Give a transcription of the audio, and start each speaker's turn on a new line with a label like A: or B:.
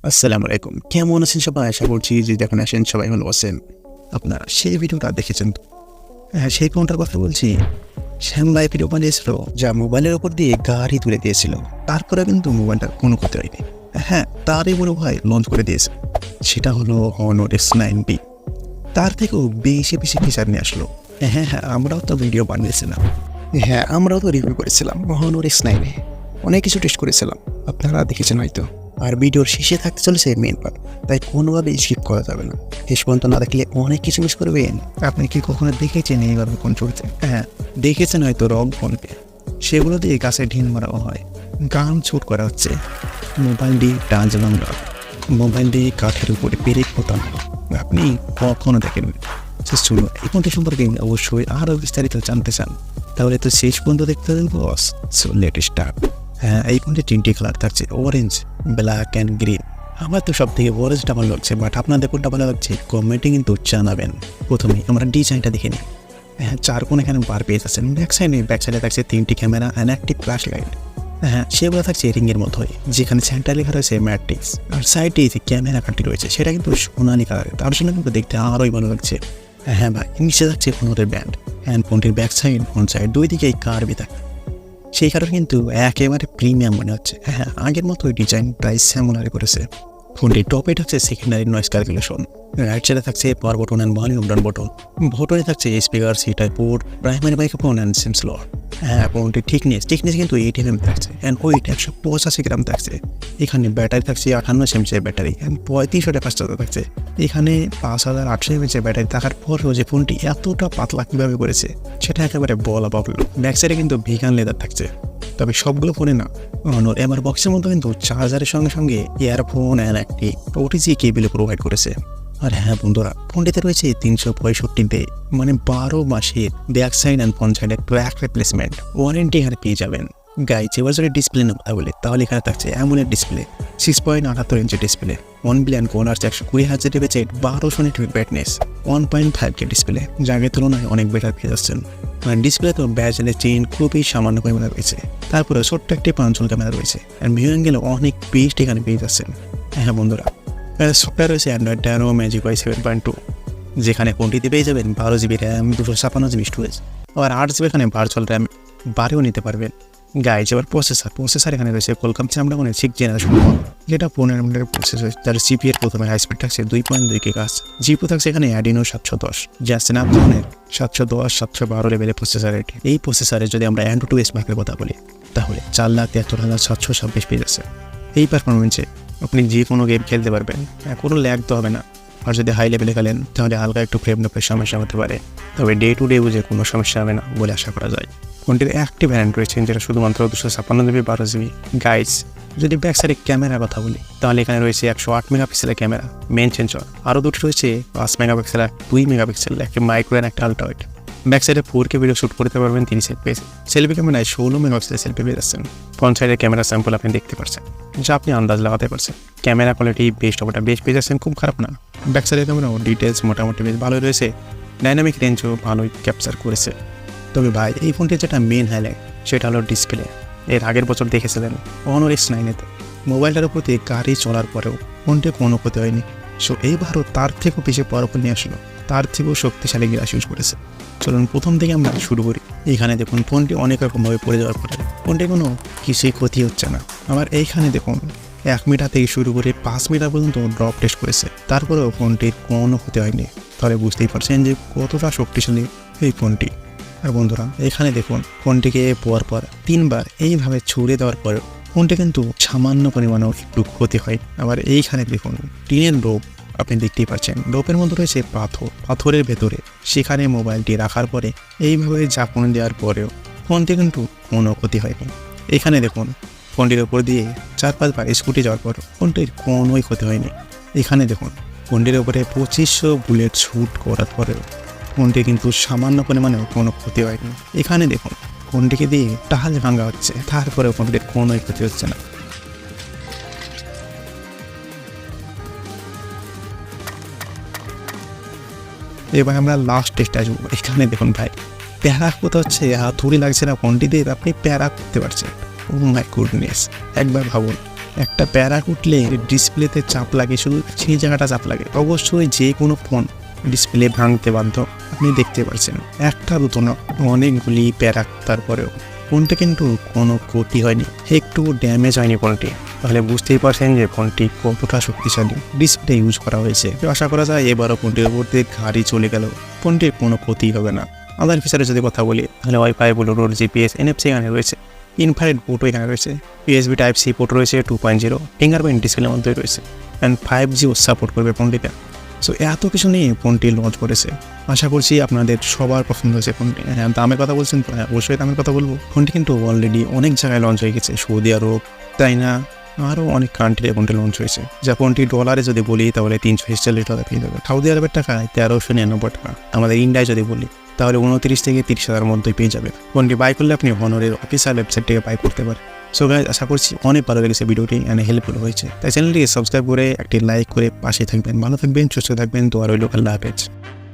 A: আসসালামু আলাইকুম। কেমন আছেন সবাই? আশা করছি যে যেখানে আছেন সবাই ভালো আছেন। আপনারা সেই ভিডিওটা দেখেছেন তো? হ্যাঁ, সেই ফোনটার কথা বলছি। শ্যাম ভাই ভিডিও বানিয়েছিল যা মোবাইলের ওপর দিয়ে গাড়ি তুলে দিয়েছিল। তারপরে কিন্তু মোবাইলটার কোনো ক্ষতি হয়নি। হ্যাঁ, তারই বড় ভাই লঞ্চ করে দিয়েছে। সেটা হলো Honor X9B। তার থেকেও বেশি ফিচার নিয়ে আসলো। হ্যাঁ, আমরাও তো ভিডিও বানিয়েছিলাম। হ্যাঁ, আমরাও তো রিভিউ করেছিলাম Honor X9 এ। অনেক কিছু টেস্ট করেছিলাম। আপনারা দেখেছেন হয়তো। আর ভিডিওর শেষে থাকতে চলেছে মেন পার্ট, তাই কোনোভাবেই স্কিপ করা যাবে না। শেষ পর্যন্ত না দেখলে অনেক কিছু মিস করবেন। আপনি কি কখনো দেখেছেন এইভাবে ফোন চলছে? হ্যাঁ, দেখেছেন হয়তো রং ফোনকে। সেগুলো দিয়ে গাছে ঢিল মারাও হয়, গান ছুট করা হচ্ছে, মোবাইল দিয়ে টাচ ভাঙা, মোবাইল দিয়ে কাঠের উপরে পেরেক পোতানো। আপনি কখনো দেখেন শুনুন, এই ফোনটি সম্পর্কে অবশ্যই আরও বিস্তারিত জানতে চান, তাহলে তো শেষ পর্যন্ত দেখতে হবে বস। So let start. হ্যাঁ, এই ফোনটি 3টি কালার থাকছে, অরেঞ্জ, ব্ল্যাক অ্যান্ড গ্রিন। আমার তো সব থেকে অরেঞ্জটা ভালো লাগছে, বাট আপনাদের কোনটা ভালো লাগছে কমেন্টে কিন্তু জানাবেন। প্রথমেই আমরা ডিজাইনটা দেখে নিই। হ্যাঁ, 4 কোণ এখানে বার পেয়ে যাচ্ছেন। ব্যাক সাইডে থাকছে 3টি ক্যামেরা অ্যান্ড একটি ফ্ল্যাশ লাইট। হ্যাঁ, সেগুলো থাকছে রিংয়ের মতোই, যেখানে সেন্টার লেখা রয়েছে ম্যাট্রিক্স। আর সাইডে যে ক্যামেরা কাঠটি রয়েছে সেটা কিন্তু সোনালি কালারের, তার জন্য কিন্তু দেখতে আরোই ভালো লাগছে। হ্যাঁ ভাই, নিচে থাকছে Honor'ের ব্যান্ড অ্যান্ড ফোনটির ব্যাক সাইড ফ্রন্ট সাইড দুই দিকেই কার্ভই থাকে। সেই কারণে কিন্তু একেবারে প্রিমিয়াম মনে হচ্ছে। হ্যাঁ, আগের মতোই ডিজাইন প্রায় স্যামুলারি করেছে। ফোনটির টপে থাকছে সেকেন্ডারি নয়েজ ক্যালকুলেশন, রাইট সাইডে থাকছে power button and volume down button, বটনে থাকছে speaker, C type port, primary microphone and SIM slot. হ্যাঁ, ফোনটির থিকনেস কিন্তু 8 mm থাকছে অ্যান্ড ওয়েট 185 গ্রাম থাকছে। এখানে ব্যাটারি থাকছে 58 mAh battery and 3500 fast charger থাকছে। এখানে 5800 mAh ব্যাটারি থাকার পরেও যে ফোনটি এতটা পাতলা কীভাবে করেছে সেটা একেবারে বলা বাহুল্য। ব্যাক সাইডে কিন্তু ভিগান লেদার থাকছে, তবে সবগুলো ফোনে না। Honor এমআর বক্সের মধ্যে কিন্তু চার্জারের সঙ্গে সঙ্গে ইয়ারফোন অ্যান্ড একটি ওটিজি কেবল প্রোভাইড করেছে। আর হ্যাঁ বন্ধুরা, ফোনটিতে রয়েছে 365 ডে মানে 12 মাসের ব্যাক সাইড অ্যান্ড ফ্রন্ট সাইডের ক্র্যাক রিপ্লেসমেন্ট ওয়ারেন্টি এখানে পেয়ে যাবেন। গাইজ, এবার যদি ডিসপ্লে না কথা বলে তাহলে এখানে থাকছে AMOLED display, 6.78 inch display, 1 billion কোনার 120,000 রিপেচেট, 1200 নিট ব্রাইটনেস, 1.5K ডিসপ্লে, জায়গার তুলনায় অনেক বেটার পেয়ে যাচ্ছেন। ডিসপ্লে তো ব্যাজেলের চেইন খুবই সামান্য ক্যামেরা রয়েছে, তারপরে ছোট্ট একটি পাঞ্চল ক্যামেরা রয়েছে অ্যান্ড ভিউ অ্যাঙ্গেল অনেক বেস্ট এখানে পেয়ে যাচ্ছেন। হ্যাঁ বন্ধুরা, সফটওয়্যার রয়েছে অ্যান্ড্রয়েড 10 ম্যাজিক ওয়াই 7.2, যেখানে ফোনটিতে পেয়ে যাবেন 12GB র্যাম, 256GB স্টোরেজ, আবার 8GB এখানে ভার্চুয়াল র্যাম বাড়িও নিতে পারবেন। গাইজ, এবার প্রসেসর এখানে রয়েছে কোলকাম স্ন্যাপড্রাগনের 6th জেনারেশন, যেটা 15 মিনিটের প্রসেসর। তার সিপিএর প্রথমে হাই স্পিড থাকছে 2.2 GHz, জিপি থাকছে এখানে অ্যাডিনো 710, যা স্ন্যাপড্রাগনের 710 712 লেভেলের প্রসেসর। এই প্রসেসরে যদি আমরা Android OS মার্কের কথা বলি তাহলে 4,73,726 পেয়ে যাচ্ছে। এই পারফরমেন্সে আপনি যে কোনো গেম খেলতে পারবেন, কোনো ল্যাগ তো হবে না। আর যদি হাই লেভেলে খেলেন তাহলে হালকা একটু ফ্রেম ড্রপের সমস্যা হতে পারে, তবে ডে টু ডে বুঝে কোনো সমস্যা হবে না বলে আশা করা যায়। ফোনটির একটি ভ্যারিয়েন্ট রয়েছে যেটা শুধুমাত্র 256GB 12GB। গাইজ, যদি ব্যাক সাইডে ক্যামেরার কথা বলি তাহলে এখানে রয়েছে 108 মেগাপিক্সেলের ক্যামেরা মেন সেন্সর, আরও দুটি রয়েছে 5 মেগাপিক্সেল, 2 মেগাপিক্সেল, একটি মাইক্রো অ্যান্ড একটা আলট্রা ওয়াইড। ব্যাক সাইডে 4K ভিডিও শ্যুট করতে পারবেন 30 FPS। সেলফি ক্যামেরায় 16 মেগাপিক্সেলের সেলফি পেয়ে যাচ্ছেন। ফ্রন্ট সাইডের ক্যামেরা স্যাম্পল আপনি দেখতে পাচ্ছেন, যা আপনি আন্দাজ লাগাতে পারছেন। ক্যামেরা কোয়ালিটি বেস্ট পেয়ে যাচ্ছেন, খুব খারাপ না। ব্যাক সাইডের ক্যামেরাও ডিটেলস মোটামুটি বেশ ভালোই রয়েছে, ডাইনামিক রেঞ্জও ভালোই ক্যাপচার করেছে। তবে ভাই, এই ফোনটির যেটা মেন হাইলাইট সেটা হলো ডিসপ্লে। এর আগের বছর দেখেছিলেন Honor X9-তে মোবাইলটার উপর দিয়ে গাড়ি চলার পরেও ফোনটি কোনো ক্ষতি হয়নি। সো এইবারও তার থেকেও বেশি পাওয়ারফুল নিয়ে আসলো, তার থেকেও শক্তিশালী গ্লাস ইউজ করেছে। চলুন প্রথম থেকে আমরা শুরু করি। এখানে দেখুন ফোনটি অনেক রকমভাবে পড়ে যাওয়ার পরে ফোনটি কোনো কিছুই ক্ষতি হচ্ছে না। আবার এইখানে দেখুন 1 মিটার থেকে শুরু করে 5 মিটার পর্যন্ত ড্রপ টেস্ট করেছে, তারপরেও ফোনটির কোনো ক্ষতি হয়নি। তাহলে বুঝতেই পারছেন যে কতটা শক্তিশালী এই ফোনটি। আর বন্ধুরা, এখানে দেখুন ফোনটিকে পর 3বার এইভাবে ছুড়ে দেওয়ার পর ফোনটি কিন্তু সামান্য পরিমাণেও একটু ক্ষতি হয়। আবার এইখানে দেখুন টিনের ডোপ আপনি দেখতেই পাচ্ছেন, ডোপের মধ্যে রয়েছে পাথরের ভেতরে, সেখানে মোবাইলটি রাখার পরে এইভাবে ঝাঁকুনি দেওয়ার পরেও ফোনটি কিন্তু কোনো ক্ষতি হয়নি। এখানে দেখুন ফোনটির ওপর দিয়ে 4-5 বার স্কুটি যাওয়ার পর ফোনটির কোনোই ক্ষতি হয়নি। এখানে দেখুন ফোনটির ওপরে 2500 বুলেট শ্যুট করার পরেও ফোনটি কিন্তু সামান্য পরিমাণেও কোনো ক্ষতি হয়নি। এখানে দেখুন ফোনটিকে দিয়ে টাল ভাঙা হচ্ছে, তারপরেও ফোনটির কোনোই ক্ষতি হচ্ছে না। এবার আমরা লাস্ট টেস্টে আসবো। এখানে দেখুন ভাই, প্যারা কোথাও হচ্ছে, হাতুড়ি লাগছে না ফোনটি দিয়ে আপনি প্যারা করতে পারছেন। ও মাই গুডনেস, একবার ভাবুন একটা প্যারাক উঠলে ডিসপ্লেতে চাপ লাগে, শুধু সেই জায়গাটা চাপ লাগে। অবশ্যই যে কোনো ফোন ডিসপ্লে ভাঙতে বাধ্য, আপনি দেখতে পাচ্ছেন একটা দুটো না, অনেকগুলি প্যারাক। তারপরেও ফোনটা কিন্তু কোনো ক্ষতি হয়নি, একটু ড্যামেজ হয়নি ফোনটি। তাহলে বুঝতেই পারছেন যে ফোনটি কতটা শক্তিশালী ডিসপ্লে ইউজ করা হয়েছে। আশা করা যায় এবারও ফোনটির উপর দিয়ে গাড়ি চলে গেল ফোনটির কোনো ক্ষতি হবে না। আদার ফিচারে যদি কথা বলি তাহলে ওয়াইফাই, ব্লুটুথ, জিপিএস, NFC এখানে রয়েছে, ইনফ্রারেড পোর্টও এখানে রয়েছে, USB Type-C পোর্ট রয়েছে 2.0, ফিঙ্গারপ্রিন্ট ডিসপ্লের মধ্যে রয়েছে, অ্যান্ড 5Gও সাপোর্ট করবে ফোনটিতে। সো এত কিছু নিয়ে ফোনটি লঞ্চ করেছে। আশা করছি আপনাদের সবার পছন্দ হয়েছে ফোনটি। হ্যাঁ, দামের কথা বলছেন তো, হ্যাঁ অবশ্যই দামের কথা বলবো। ফোনটি কিন্তু অলরেডি অনেক জায়গায় লঞ্চ হয়ে গেছে, সৌদি আরব, চায়না, আরও অনেক কান্ট্রিতে ফোনটি লঞ্চ হয়েছে। যা ফোনটি ডলারে যদি বলি তাহলে $340 পেয়ে যাবে, সৌদি আরবের টাকায় $1399 টাকা। আমাদের ইন্ডিয়ায় যদি বলি তাহলে 29 থেকে 30,000 মধ্যেই পেয়ে যাবে। ফোনটি বাই করলে আপনি হনরের অফিসিয়াল ওয়েবসাইট থেকে বাই করতে পারেন। সো গাইস, আশা করছি অনেক ভালো লেগেছে ভিডিওটি, অনেক হেল্পফুল হয়েছে। তাই চ্যানেলটিকে সাবস্ক্রাইব করে একটি লাইক করে পাশে থাকবেন। ভালো থাকবেন, সুস্থ থাকবেন। দোয়া রইল। আল্লাহ হাফেজ।